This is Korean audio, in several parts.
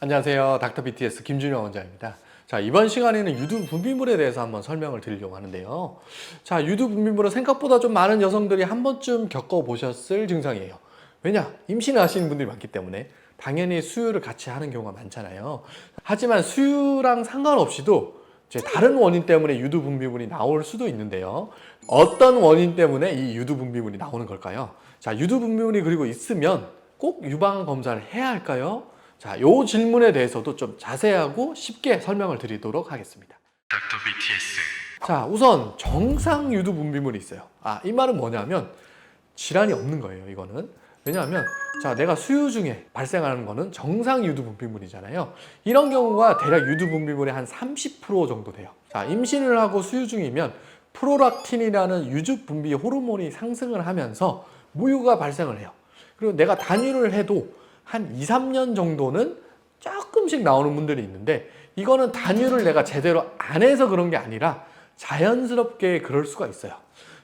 안녕하세요. 닥터 BTS 김준영 원장입니다. 자, 이번 시간에는 유두 분비물에 대해서 한번 설명을 드리려고 하는데요. 자, 유두 분비물은 생각보다 좀 많은 여성들이 한 번쯤 겪어보셨을 증상이에요. 왜냐? 임신을 하시는 분들이 많기 때문에 당연히 수유를 같이 하는 경우가 많잖아요. 하지만 수유랑 상관없이도 이제 다른 원인 때문에 유두 분비물이 나올 수도 있는데요. 어떤 원인 때문에 이 유두 분비물이 나오는 걸까요? 자, 유두 분비물이 그리고 있으면 꼭 유방 검사를 해야 할까요? 자, 요 질문에 대해서도 좀 자세하고 쉽게 설명을 드리도록 하겠습니다. 닥터 BTS. 자, 우선 정상 유두 분비물이 있어요. 이 말은 뭐냐면 질환이 없는 거예요, 이거는. 왜냐하면 자, 내가 수유 중에 발생하는 거는 정상 유두 분비물이잖아요. 이런 경우가 대략 유두 분비물의 한 30% 정도 돼요. 자, 임신을 하고 수유 중이면 프로락틴이라는 유주 분비 호르몬이 상승을 하면서 모유가 발생을 해요. 그리고 내가 단유를 해도 한 2, 3년 정도는 조금씩 나오는 분들이 있는데, 이거는 단유를 내가 제대로 안 해서 그런 게 아니라 자연스럽게 그럴 수가 있어요.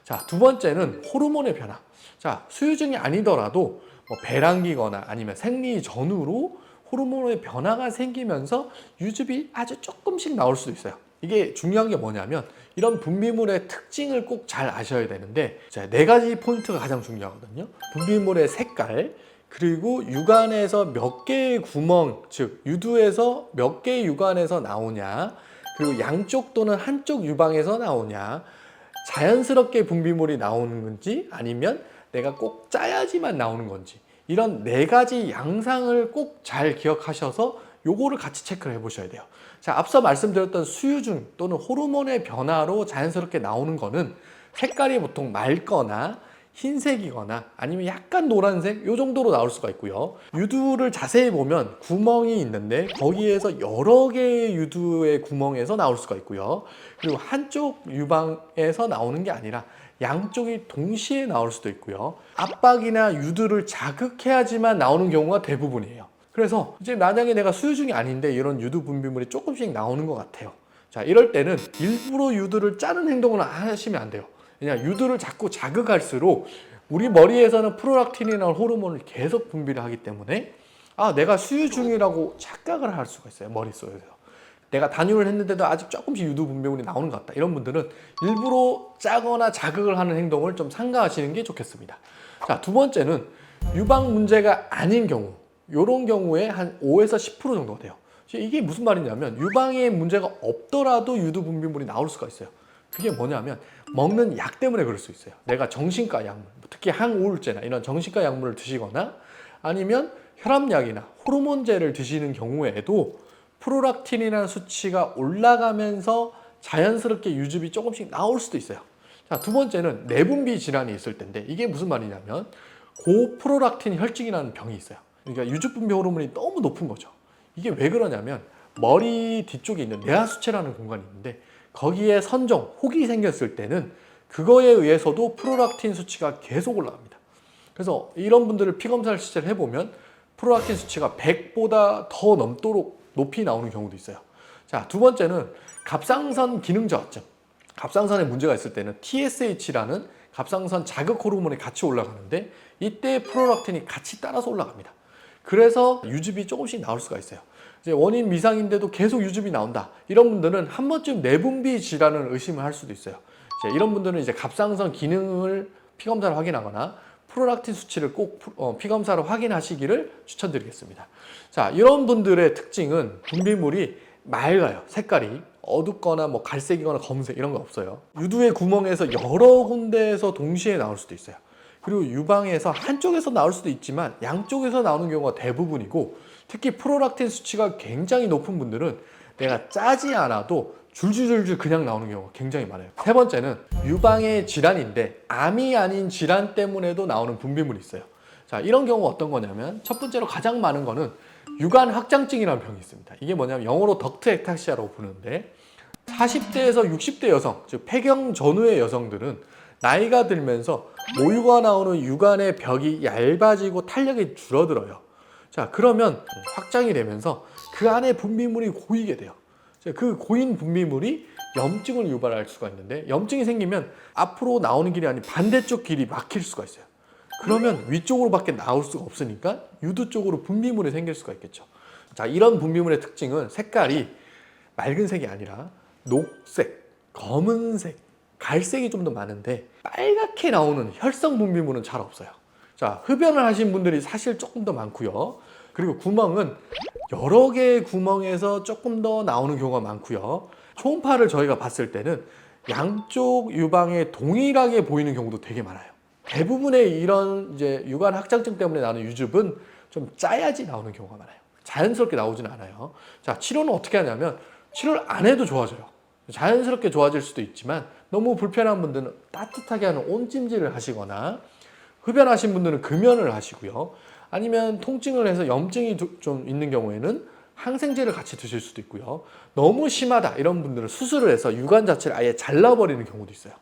자, 두 번째는 호르몬의 변화. 자, 수유 중이 아니더라도 배란기거나 아니면 생리 전후로 호르몬의 변화가 생기면서 유즙이 아주 조금씩 나올 수도 있어요. 이게 중요한 게 뭐냐면 이런 분비물의 특징을 꼭 잘 아셔야 되는데, 자, 네 가지 포인트가 가장 중요하거든요. 분비물의 색깔, 그리고 유관에서 몇 개의 구멍, 즉 유두에서 몇 개의 유관에서 나오냐, 그리고 양쪽 또는 한쪽 유방에서 나오냐, 자연스럽게 분비물이 나오는 건지 아니면 내가 꼭 짜야지만 나오는 건지, 이런 네 가지 양상을 꼭 잘 기억하셔서 요거를 같이 체크를 해보셔야 돼요. 자, 앞서 말씀드렸던 수유중 또는 호르몬의 변화로 자연스럽게 나오는 거는 색깔이 보통 맑거나 흰색이거나 아니면 약간 노란색 요 정도로 나올 수가 있고요. 유두를 자세히 보면 구멍이 있는데 거기에서 여러 개의 유두의 구멍에서 나올 수가 있고요. 그리고 한쪽 유방에서 나오는 게 아니라 양쪽이 동시에 나올 수도 있고요. 압박이나 유두를 자극해야지만 나오는 경우가 대부분이에요. 그래서 이제 만약에 내가 수유 중이 아닌데 이런 유두 분비물이 조금씩 나오는 것 같아요. 자, 이럴 때는 일부러 유두를 짜는 행동을 하시면 안 돼요. 왜냐, 유두를 자꾸 자극할수록 우리 머리에서는 프로락틴이라는 호르몬을 계속 분비를 하기 때문에 내가 수유 중이라고 착각을 할 수가 있어요, 머릿속에서. 내가 단유를 했는데도 아직 조금씩 유두 분비물이 나오는 것 같다, 이런 분들은 일부러 짜거나 자극을 하는 행동을 좀 삼가하시는 게 좋겠습니다. 자, 두 번째는 유방 문제가 아닌 경우, 이런 경우에 한 5에서 10% 정도가 돼요. 이게 무슨 말이냐면 유방에 문제가 없더라도 유두 분비물이 나올 수가 있어요. 그게 뭐냐면 먹는 약 때문에 그럴 수 있어요. 내가 정신과 약물, 특히 항우울제나 이런 정신과 약물을 드시거나 아니면 혈압약이나 호르몬제를 드시는 경우에도 프로락틴이라는 수치가 올라가면서 자연스럽게 유즙이 조금씩 나올 수도 있어요. 자, 두 번째는 내분비 질환이 있을 텐데, 이게 무슨 말이냐면 고프로락틴 혈증이라는 병이 있어요. 그러니까 유즙 분비 호르몬이 너무 높은 거죠. 이게 왜 그러냐면 머리 뒤쪽에 있는 뇌하수체라는 공간이 있는데 거기에 선종, 혹이 생겼을 때는 그거에 의해서도 프로락틴 수치가 계속 올라갑니다. 그래서 이런 분들을 피검사를 실제로 해보면 프로락틴 수치가 100보다 더 넘도록 높이 나오는 경우도 있어요. 자, 두 번째는 갑상선 기능 저하증. 갑상선에 문제가 있을 때는 TSH라는 갑상선 자극 호르몬이 같이 올라가는데 이때 프로락틴이 같이 따라서 올라갑니다. 그래서 유즙이 조금씩 나올 수가 있어요. 이제 원인 미상인데도 계속 유즙이 나온다, 이런 분들은 한 번쯤 내분비 질환을 의심을 할 수도 있어요. 이런 분들은 이제 갑상선 기능을 피검사를 확인하거나 프로락틴 수치를 꼭 피검사로 확인하시기를 추천드리겠습니다. 자, 이런 분들의 특징은 분비물이 맑아요. 색깔이 어둡거나 갈색이거나 검은색 이런 거 없어요. 유두의 구멍에서 여러 군데에서 동시에 나올 수도 있어요. 그리고 유방에서 한쪽에서 나올 수도 있지만 양쪽에서 나오는 경우가 대부분이고, 특히 프로락틴 수치가 굉장히 높은 분들은 내가 짜지 않아도 줄줄줄줄 그냥 나오는 경우가 굉장히 많아요. 세 번째는 유방의 질환인데 암이 아닌 질환 때문에도 나오는 분비물이 있어요. 자, 이런 경우가 어떤 거냐면 첫 번째로 가장 많은 거는 유관 확장증이라는 병이 있습니다. 이게 뭐냐면 영어로 덕트 액타시아라고 부르는데 40대에서 60대 여성, 즉 폐경 전후의 여성들은 나이가 들면서 모유가 나오는 유관의 벽이 얇아지고 탄력이 줄어들어요. 자, 그러면 확장이 되면서 그 안에 분비물이 고이게 돼요. 그 고인 분비물이 염증을 유발할 수가 있는데, 염증이 생기면 앞으로 나오는 길이 아닌 반대쪽 길이 막힐 수가 있어요. 그러면 위쪽으로 밖에 나올 수가 없으니까 유두 쪽으로 분비물이 생길 수가 있겠죠. 자, 이런 분비물의 특징은 색깔이 맑은 색이 아니라 녹색, 검은색, 갈색이 좀 더 많은데 빨갛게 나오는 혈성 분비물은 잘 없어요. 자, 흡연을 하신 분들이 사실 조금 더 많고요. 그리고 구멍은 여러 개의 구멍에서 조금 더 나오는 경우가 많고요. 초음파를 저희가 봤을 때는 양쪽 유방에 동일하게 보이는 경우도 되게 많아요. 대부분의 이런 이제 유관 확장증 때문에 나는 유즙은 좀 짜야지 나오는 경우가 많아요. 자연스럽게 나오지는 않아요. 자, 치료는 어떻게 하냐면 치료를 안 해도 좋아져요. 자연스럽게 좋아질 수도 있지만 너무 불편한 분들은 따뜻하게 하는 온찜질을 하시거나 흡연하신 분들은 금연을 하시고요. 아니면 통증을 해서 염증이 좀 있는 경우에는 항생제를 같이 드실 수도 있고요. 너무 심하다 이런 분들은 수술을 해서 유관 자체를 아예 잘라버리는 경우도 있어요.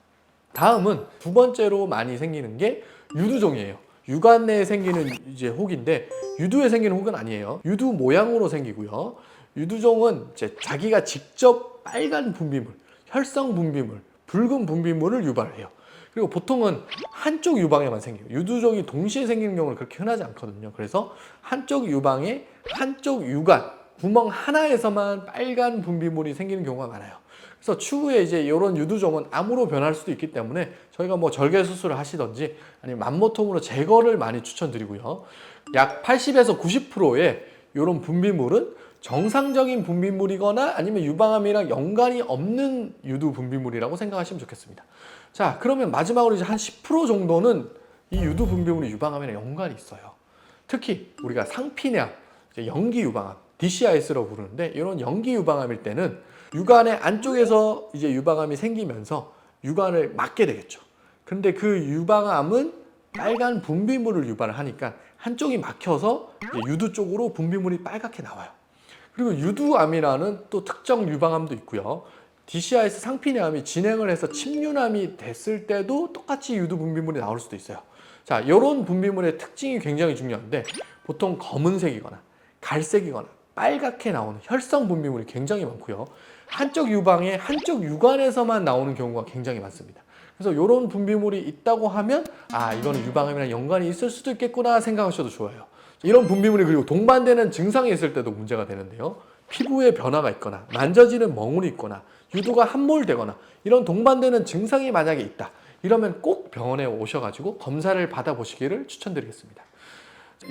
다음은 두 번째로 많이 생기는 게 유두종이에요. 유관 내에 생기는 이제 혹인데 유두에 생기는 혹은 아니에요. 유두 모양으로 생기고요. 유두종은 이제 자기가 직접 빨간 분비물, 혈성 분비물, 붉은 분비물을 유발해요. 그리고 보통은 한쪽 유방에만 생겨요. 유두종이 동시에 생기는 경우는 그렇게 흔하지 않거든요. 그래서 한쪽 유방에 한쪽 유관, 구멍 하나에서만 빨간 분비물이 생기는 경우가 많아요. 그래서 추후에 이제 이런 유두종은 암으로 변할 수도 있기 때문에 저희가 뭐 절개 수술을 하시던지 아니면 만모통으로 제거를 많이 추천드리고요. 약 80에서 90%의 이런 분비물은 정상적인 분비물이거나 아니면 유방암이랑 연관이 없는 유두 분비물이라고 생각하시면 좋겠습니다. 자, 그러면 마지막으로 이제 한 10% 정도는 이 유두 분비물이 유방암이랑 연관이 있어요. 특히 우리가 상피암, 연기 유방암, DCIS라고 부르는데 이런 연기 유방암일 때는 유관의 안쪽에서 이제 유방암이 생기면서 유관을 막게 되겠죠. 근데 그 유방암은 빨간 분비물을 유발을 하니까 한쪽이 막혀서 유두 쪽으로 분비물이 빨갛게 나와요. 그리고 유두암이라는 또 특정 유방암도 있고요. DCIS 상피암이 진행을 해서 침륜암이 됐을 때도 똑같이 유두 분비물이 나올 수도 있어요. 자, 이런 분비물의 특징이 굉장히 중요한데 보통 검은색이거나 갈색이거나 빨갛게 나오는 혈성 분비물이 굉장히 많고요. 한쪽 유방에 한쪽 유관에서만 나오는 경우가 굉장히 많습니다. 그래서 이런 분비물이 있다고 하면 아, 이거는 유방암이랑 연관이 있을 수도 있겠구나 생각하셔도 좋아요. 이런 분비물이 그리고 동반되는 증상이 있을 때도 문제가 되는데요. 피부에 변화가 있거나 만져지는 멍울이 있거나 유두가 함몰되거나 이런 동반되는 증상이 만약에 있다. 이러면 꼭 병원에 오셔가지고 검사를 받아보시기를 추천드리겠습니다.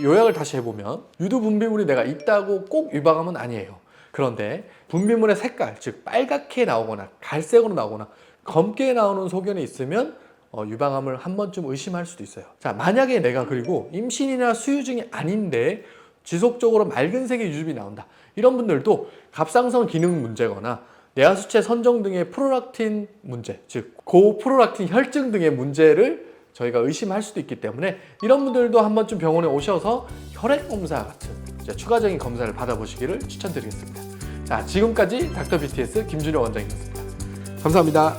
요약을 다시 해보면 유두 분비물이 내가 있다고 꼭 유방암은 아니에요. 그런데 분비물의 색깔, 즉 빨갛게 나오거나 갈색으로 나오거나 검게 나오는 소견이 있으면 유방암을 한 번쯤 의심할 수도 있어요. 자, 만약에 내가 그리고 임신이나 수유 중이 아닌데 지속적으로 맑은 색의 유즙이 나온다. 이런 분들도 갑상선 기능 문제거나 내하수체 선정 등의 프롤락틴 문제, 즉 고프롤락틴 혈증 등의 문제를 저희가 의심할 수도 있기 때문에 이런 분들도 한 번쯤 병원에 오셔서 혈액 검사 같은 추가적인 검사를 받아보시기를 추천드리겠습니다. 자, 지금까지 닥터 BTS 김준혁 원장이었습니다. 감사합니다.